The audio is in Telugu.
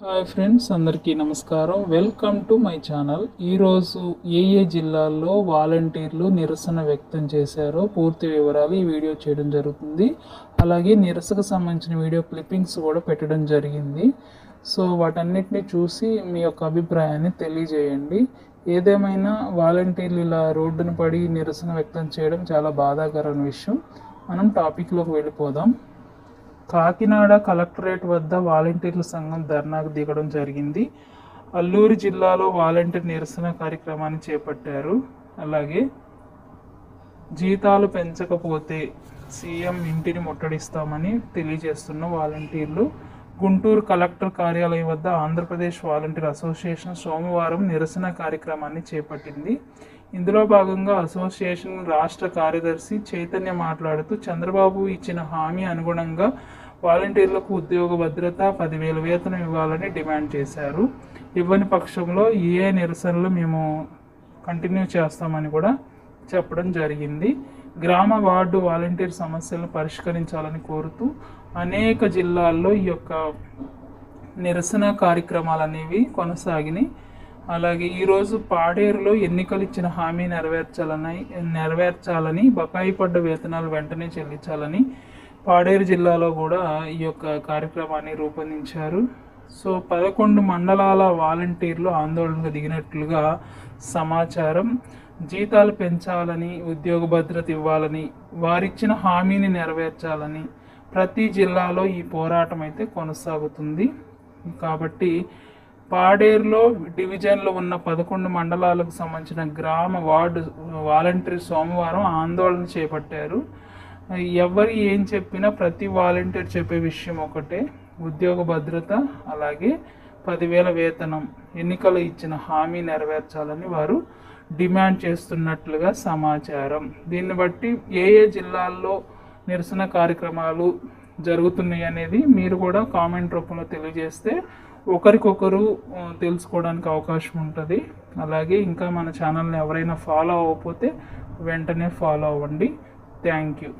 హాయ్ ఫ్రెండ్స్, అందరికీ నమస్కారం. Welcome to my channel. ఈరోజు ఏ జిల్లాల్లో వాలంటీర్లు నిరసన వ్యక్తం చేశారో పూర్తి వివరాలు ఈ వీడియో చేయడం జరుగుతుంది. అలాగే నిరసనకు సంబంధించిన వీడియో క్లిప్పింగ్స్ కూడా పెట్టడం జరిగింది. సో వాటన్నిటిని చూసి మీ యొక్క అభిప్రాయాన్ని తెలియజేయండి. ఏదేమైనా వాలంటీర్లు ఇలా రోడ్డున పడి నిరసన వ్యక్తం చేయడం చాలా బాధాకరమైన విషయం. మనం టాపిక్లోకి వెళ్ళిపోదాం. కాకినాడ కలెక్టరేట్ వద్ద వాలంటీర్ల సంఘం ధర్నాకు దిగడం జరిగింది. అల్లూరు జిల్లాలో వాలంటీర్ నిరసన కార్యక్రమాన్ని చేపట్టారు. అలాగే జీతాలు పెంచకపోతే సీఎం ఇంటిని ముట్టడిస్తామని తెలియజేస్తున్న వాలంటీర్లు గుంటూరు కలెక్టర్ కార్యాలయం వద్ద ఆంధ్రప్రదేశ్ వాలంటీర్ అసోసియేషన్ సోమవారం నిరసన కార్యక్రమాన్ని చేపట్టింది. ఇందులో భాగంగా అసోసియేషన్ రాష్ట్ర కార్యదర్శి చైతన్య మాట్లాడుతూ చంద్రబాబు ఇచ్చిన హామీ అనుగుణంగా వాలంటీర్లకు ఉద్యోగ భద్రత, 10,000 వేతనం ఇవ్వాలని డిమాండ్ చేశారు. ఇవ్వని పక్షంలో ఏ నిరసనలు మేము కంటిన్యూ చేస్తామని కూడా చెప్పడం జరిగింది. గ్రామ వార్డు వాలంటీర్ సమస్యలను పరిష్కరించాలని కోరుతూ అనేక జిల్లాల్లో ఈ యొక్క నిరసన కార్యక్రమాలు అనేవి కొనసాగినాయి. అలాగే ఈరోజు పాడేరులో ఎన్నికలు ఇచ్చిన హామీ నెరవేర్చాలని బకాయి పడ్డ వేతనాలు వెంటనే చెల్లించాలని పాడేరు జిల్లాలో కూడా ఈ యొక్క కార్యక్రమాన్ని రూపొందించారు. సో 11 మండలాల వాలంటీర్లు ఆందోళనకు దిగినట్లుగా సమాచారం. జీతాలు పెంచాలని, ఉద్యోగ భద్రత ఇవ్వాలని, వారిచ్చిన హామీని నెరవేర్చాలని ప్రతి జిల్లాలో ఈ పోరాటం అయితే కొనసాగుతుంది. కాబట్టి పాడేరులో డివిజన్లో ఉన్న 11 మండలాలకు సంబంధించిన గ్రామ వార్డు వాలంటీర్ సోమవారం ఆందోళన చేపట్టారు. ఎవరు ఏం చెప్పినా ప్రతి వాలంటీర్ చెప్పే విషయం ఒకటే, ఉద్యోగ భద్రత, అలాగే 10,000 వేతనం, ఎన్నికలు ఇచ్చిన హామీ నెరవేర్చాలని వారు డిమాండ్ చేస్తున్నట్లుగా సమాచారం. దీన్ని బట్టి ఏ జిల్లాల్లో నిరసన కార్యక్రమాలు జరుగుతున్నాయి అనేది మీరు కూడా కామెంట్ రూపంలో తెలియజేస్తే ఒకరికొకరు తెలుసుకోవడానికి అవకాశం ఉంటుంది. అలాగే ఇంకా మన ఛానల్ని ఎవరైనా ఫాలో అవ్వకపోతే వెంటనే ఫాలో అవ్వండి. Thank you.